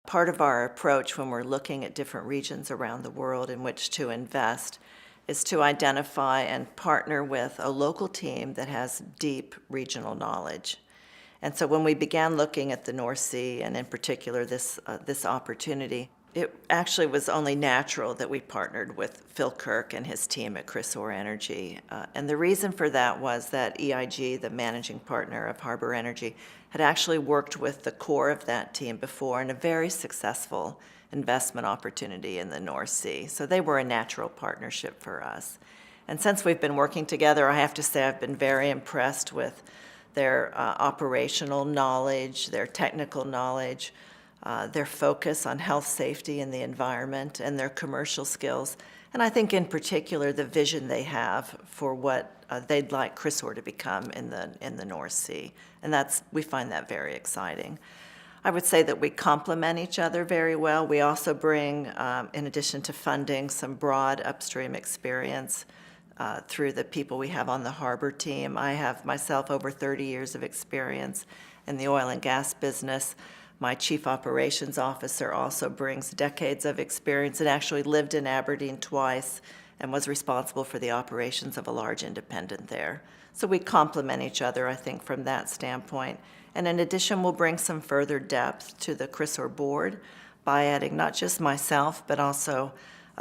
part of our approach when we're looking at different regions around the world in which to invest is to identify and partner with a local team that has deep regional knowledge. And so when we began looking at the North Sea, and in particular this opportunity, it actually was only natural that we partnered with Phil Kirk and his team at Chrysaor Energy. And the reason for that was that EIG, the managing partner of Harbor Energy, had actually worked with the core of that team before in a very successful investment opportunity in the North Sea. So they were a natural partnership for us. And since we've been working together, I have to say I've been very impressed with their operational knowledge, their technical knowledge, their focus on health, safety, and the environment, and their commercial skills. And I think in particular the vision they have for what they'd like Chrysaor to become in the North Sea. And we find that very exciting. I would say that we complement each other very well. We also bring, in addition to funding, some broad upstream experience through the people we have on the harbor team. I have myself over 30 years of experience in the oil and gas business. My chief operations officer also brings decades of experience and actually lived in Aberdeen twice and was responsible for the operations of a large independent there. So we complement each other, I think, from that standpoint. And in addition, we'll bring some further depth to the Chrysaor board by adding not just myself, but also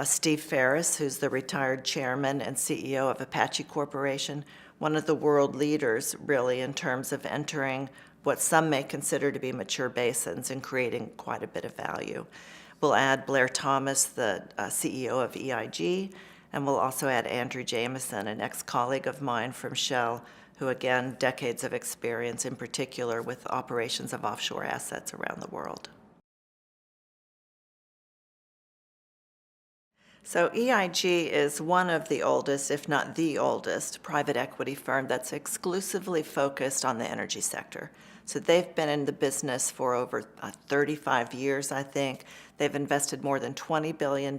Steve Ferris, who's the retired chairman and CEO of Apache Corporation, one of the world leaders, really, in terms of entering what some may consider to be mature basins and creating quite a bit of value. We'll add Blair Thomas, the CEO of EIG, and we'll also add Andrew Jameson, an ex-colleague of mine from Shell, who, again, decades of experience, in particular with operations of offshore assets around the world. So EIG is one of the oldest, if not the oldest, private equity firm that's exclusively focused on the energy sector. So they've been in the business for over 35 years, I think. They've invested more than $20 billion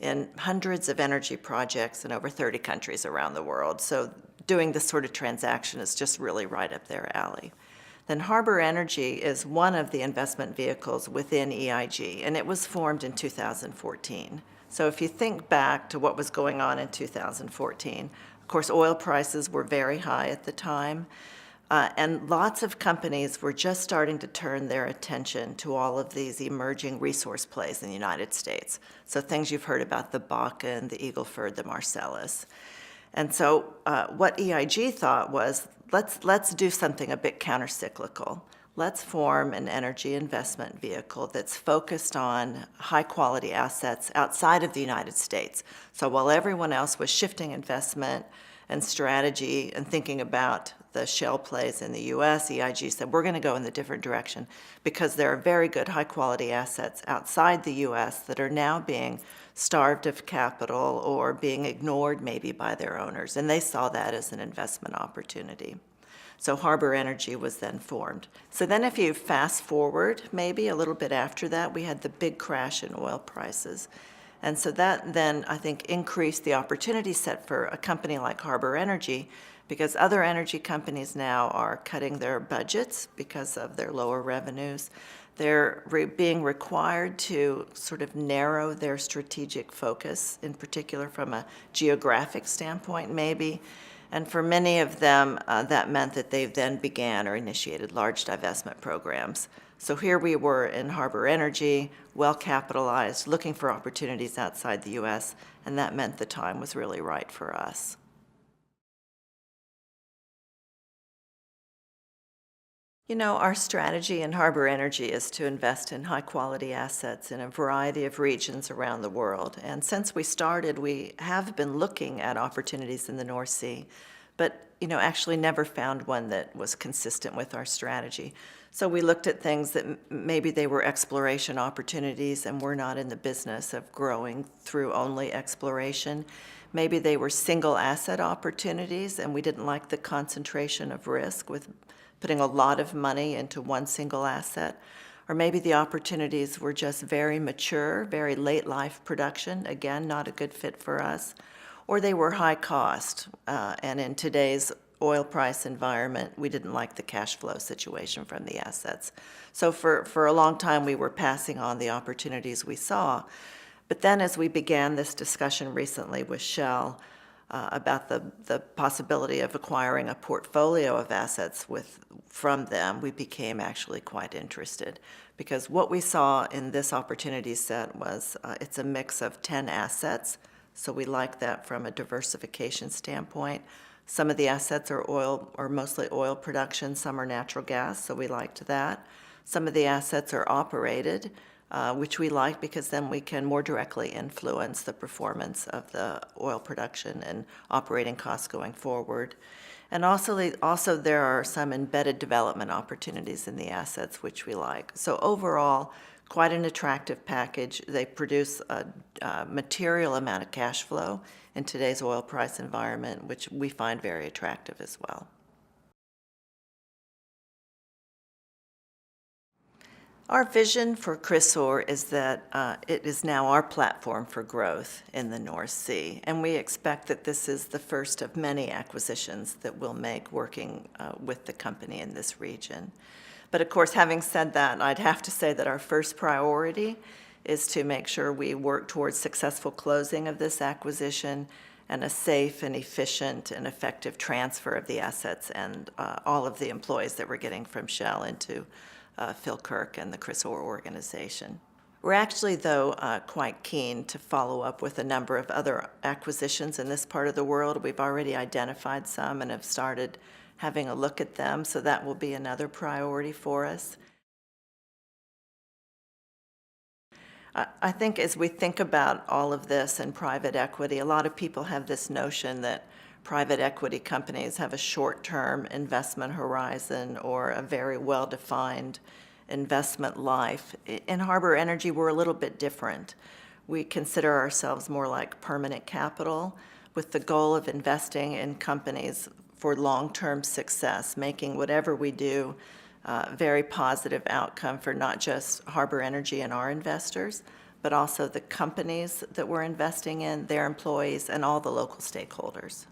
in hundreds of energy projects in over 30 countries around the world. So doing this sort of transaction is just really right up their alley. Then Harbor Energy is one of the investment vehicles within EIG, and it was formed in 2014. So if you think back to what was going on in 2014, of course, oil prices were very high at the time, and lots of companies were just starting to turn their attention to all of these emerging resource plays in the United States. So things you've heard about, the Bakken, the Eagle Ford, the Marcellus. And so what EIG thought was, let's do something a bit countercyclical. Let's form an energy investment vehicle that's focused on high-quality assets outside of the United States. So while everyone else was shifting investment and strategy and thinking about the shale plays in the U.S., EIG said, we're going to go in the different direction because there are very good high-quality assets outside the U.S. that are now being starved of capital or being ignored maybe by their owners. And they saw that as an investment opportunity. So Harbor Energy was then formed. So then if you fast forward maybe a little bit after that, we had the big crash in oil prices. And so that then, I think, increased the opportunity set for a company like Harbor Energy, because other energy companies now are cutting their budgets because of their lower revenues. They're being required to sort of narrow their strategic focus, in particular from a geographic standpoint maybe. And for many of them, that meant that they then began or initiated large divestment programs. So here we were in Harbor Energy, well capitalized, looking for opportunities outside the U.S., and that meant the time was really right for us. You know, our strategy in Harbor Energy is to invest in high-quality assets in a variety of regions around the world. And since we started, we have been looking at opportunities in the North Sea, but, you know, actually never found one that was consistent with our strategy. So we looked at things that maybe they were exploration opportunities and we're not in the business of growing through only exploration. Maybe they were single asset opportunities and we didn't like the concentration of risk with putting a lot of money into one single asset. Or maybe the opportunities were just very mature, very late life production, again, not a good fit for us. Or they were high cost, and in today's oil price environment, we didn't like the cash flow situation from the assets. So for a long time, we were passing on the opportunities we saw. But then as we began this discussion recently with Shell about the possibility of acquiring a portfolio of assets from them, we became actually quite interested. Because what we saw in this opportunity set was it's a mix of 10 assets, so we like that from a diversification standpoint. Some of the assets are mostly oil production, some are natural gas, so we liked that. Some of the assets are operated, which we like because then we can more directly influence the performance of the oil production and operating costs going forward. And also there are some embedded development opportunities in the assets, which we like. So overall, quite an attractive package. They produce a material amount of cash flow in today's oil price environment, which we find very attractive as well. Our vision for Chrysaor is that it is now our platform for growth in the North Sea, and we expect that this is the first of many acquisitions that we'll make working with the company in this region. But of course, having said that, I'd have to say that our first priority is to make sure we work towards successful closing of this acquisition and a safe and efficient and effective transfer of the assets and all of the employees that we're getting from Shell into Phil Kirk and the Chrysaor organization. We're actually, though, quite keen to follow up with a number of other acquisitions in this part of the world. We've already identified some and have started having a look at them, so that will be another priority for us. I think as we think about all of this in private equity, a lot of people have this notion that private equity companies have a short-term investment horizon or a very well-defined investment life. In Harbor Energy, we're a little bit different. We consider ourselves more like permanent capital with the goal of investing in companies for long-term success, making whatever we do very positive outcome for not just Harbor Energy and our investors, but also the companies that we're investing in, their employees, and all the local stakeholders.